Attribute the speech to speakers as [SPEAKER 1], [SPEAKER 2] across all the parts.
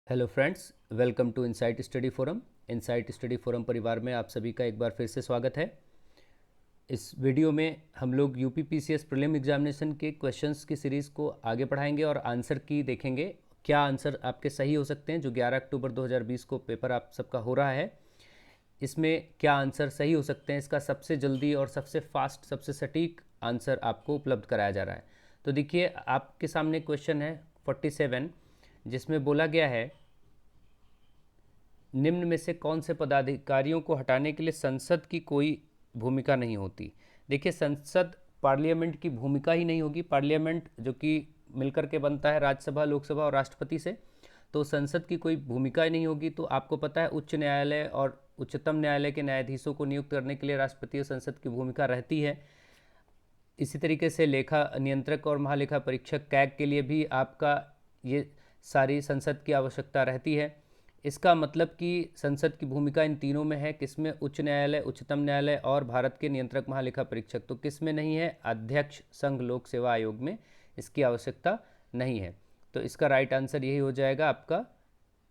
[SPEAKER 1] Hello friends, welcome to Insight Study Forum. Insight Study Forum परिवार में आप सभी का एक बार फिर से स्वागत है। इस वीडियो में हम लोग यूपी पीसीएस प्रीलिम एग्जामिनेशन के क्वेश्चंस की सीरीज़ को आगे बढ़ाएंगे और आंसर की देखेंगे क्या आंसर आपके सही हो सकते हैं। जो 11 अक्टूबर 2020 को पेपर आप सबका हो रहा है, इसमें क्या आंसर सही हो सकते हैं, इसका सबसे जल्दी और सबसे फास्ट, सबसे सटीक आंसर आपको उपलब्ध कराया जा रहा है। तो देखिए, आपके सामने क्वेश्चन है 47, जिसमें बोला गया है निम्न में से कौन से पदाधिकारियों को हटाने के लिए संसद की कोई भूमिका नहीं होती। देखिए, संसद पार्लियामेंट की भूमिका ही नहीं होगी। पार्लियामेंट जो कि मिलकर के बनता है राज्यसभा, लोकसभा और राष्ट्रपति से, तो संसद की कोई भूमिका ही नहीं होगी। तो आपको पता है उच्च न्यायालय और उच्चतम न्यायालय के न्यायाधीशों को नियुक्त करने के लिए राष्ट्रपति और संसद की भूमिका रहती है। इसी तरीके से लेखा नियंत्रक और महालेखा परीक्षक कैग के लिए भी आपका ये सारी संसद की आवश्यकता रहती है। इसका मतलब कि संसद की भूमिका इन तीनों में है। किसमें? उच्च न्यायालय, उच्चतम न्यायालय और भारत के नियंत्रक महालेखा परीक्षक। तो किस में नहीं है? अध्यक्ष संघ लोक सेवा आयोग में इसकी आवश्यकता नहीं है। तो इसका राइट आंसर यही हो जाएगा आपका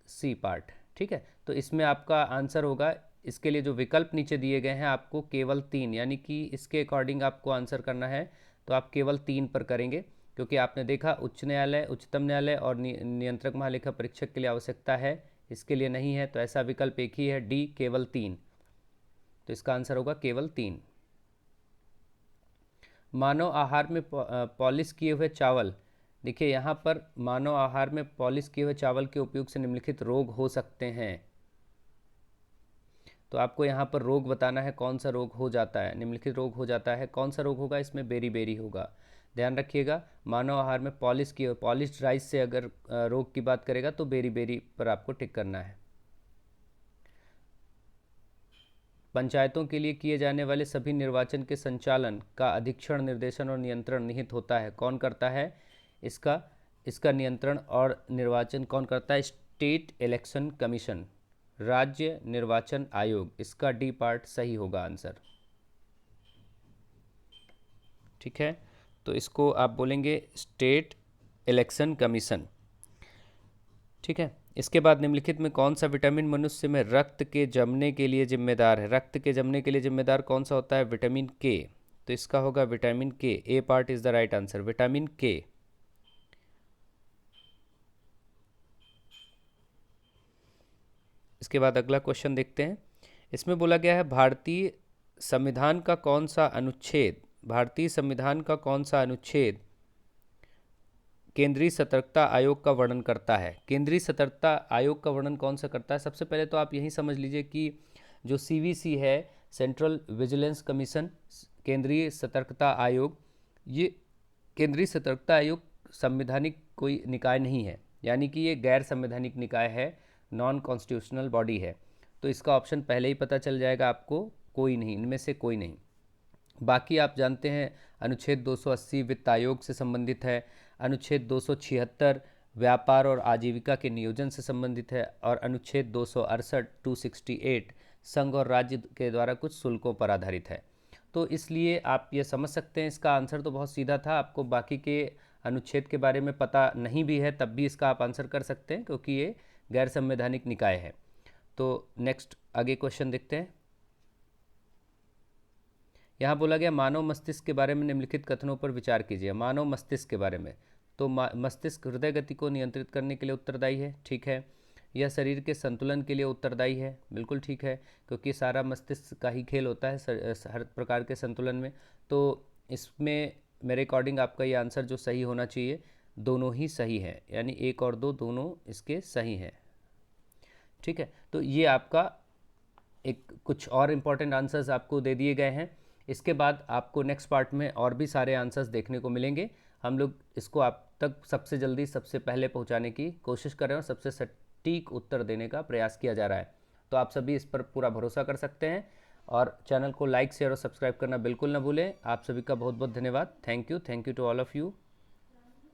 [SPEAKER 1] सी पार्ट। ठीक है, तो इसमें आपका आंसर होगा। इसके लिए जो विकल्प नीचे दिए गए हैं आपको केवल 3, यानी कि इसके अकॉर्डिंग आपको आंसर करना है तो आप केवल 3 पर करेंगे, क्योंकि आपने देखा उच्च न्यायालय, उच्चतम न्यायालय और नियंत्रक महालेखा परीक्षक के लिए आवश्यकता है, इसके लिए नहीं है। तो ऐसा विकल्प एक ही है, डी, केवल 3। तो इसका आंसर होगा केवल 3। मानव आहार में पॉलिश किए हुए चावल। देखिए, यहाँ पर मानव आहार में पॉलिश किए हुए चावल के उपयोग से निम्नलिखित रोग हो सकते हैं। तो आपको यहाँ पर रोग बताना है, कौन सा रोग हो जाता है, निम्नलिखित रोग हो जाता है। कौन सा रोग होगा? इसमें बेरी बेरी होगा। ध्यान रखिएगा, मानव आहार में पॉलिश्ड राइस से अगर रोग की बात करेगा तो बेरी बेरी पर आपको टिक करना है। पंचायतों के लिए किए जाने वाले सभी निर्वाचन के संचालन का अधीक्षण, निर्देशन और नियंत्रण निहित होता है। कौन करता है इसका इसका नियंत्रण और निर्वाचन कौन करता है? स्टेट इलेक्शन कमीशन, राज्य निर्वाचन आयोग। इसका डी पार्ट सही होगा आंसर। ठीक है, तो इसको आप बोलेंगे स्टेट इलेक्शन कमीशन। ठीक है, इसके बाद निम्नलिखित में कौन सा विटामिन मनुष्य में रक्त के जमने के लिए जिम्मेदार है? रक्त के जमने के लिए जिम्मेदार कौन सा होता है? विटामिन के। तो इसका होगा vitamin K. A part is the right answer, vitamin K. इसके बाद अगला क्वेश्चन देखते हैं। इसमें बोला गया है भारतीय संविधान का कौन सा अनुच्छेद केंद्रीय सतर्कता आयोग का वर्णन करता है? केंद्रीय सतर्कता आयोग का वर्णन कौन सा करता है? सबसे पहले तो आप यही समझ लीजिए कि जो सीवीसी है, सेंट्रल विजिलेंस कमीशन, केंद्रीय सतर्कता आयोग, ये केंद्रीय सतर्कता आयोग संवैधानिक कोई निकाय नहीं है, यानी कि ये गैर संवैधानिक निकाय है, नॉन कॉन्स्टिट्यूशनल बॉडी है। तो इसका ऑप्शन पहले ही पता चल जाएगा आपको, कोई नहीं, इनमें से कोई नहीं। बाकी आप जानते हैं अनुच्छेद 280 वित्त आयोग से संबंधित है, अनुच्छेद 276 व्यापार और आजीविका के नियोजन से संबंधित है, और अनुच्छेद 268 268 संघ और राज्य के द्वारा कुछ शुल्कों पर आधारित है। तो इसलिए आप ये समझ सकते हैं, इसका आंसर तो बहुत सीधा था। आपको बाकी के अनुच्छेद के बारे में पता नहीं भी है तब भी इसका आप आंसर कर सकते हैं, क्योंकि ये गैर संवैधानिक निकाय है। तो नेक्स्ट आगे क्वेश्चन देखते हैं। यहाँ बोला गया मानव मस्तिष्क के बारे में निम्नलिखित कथनों पर विचार कीजिए। मानव मस्तिष्क के बारे में, तो मस्तिष्क हृदय गति को नियंत्रित करने के लिए उत्तरदायी है। ठीक है, यह शरीर के संतुलन के लिए उत्तरदायी है। बिल्कुल ठीक है, क्योंकि सारा मस्तिष्क का ही खेल होता है हर प्रकार के संतुलन में। तो इसमें मेरे अकॉर्डिंग आपका ये आंसर जो सही होना चाहिए, दोनों ही सही है, यानी 1 और 2 दोनों इसके सही हैं। ठीक है, तो ये आपका एक कुछ और इम्पॉर्टेंट आंसर्स आपको दे दिए गए हैं। इसके बाद आपको नेक्स्ट पार्ट में और भी सारे आंसर्स देखने को मिलेंगे। हम लोग इसको आप तक सबसे जल्दी, सबसे पहले पहुंचाने की कोशिश कर रहे हैं और सबसे सटीक उत्तर देने का प्रयास किया जा रहा है। तो आप सभी इस पर पूरा भरोसा कर सकते हैं, और चैनल को लाइक, शेयर और सब्सक्राइब करना बिल्कुल ना भूलें। आप सभी का बहुत बहुत धन्यवाद। Thank you to all of you.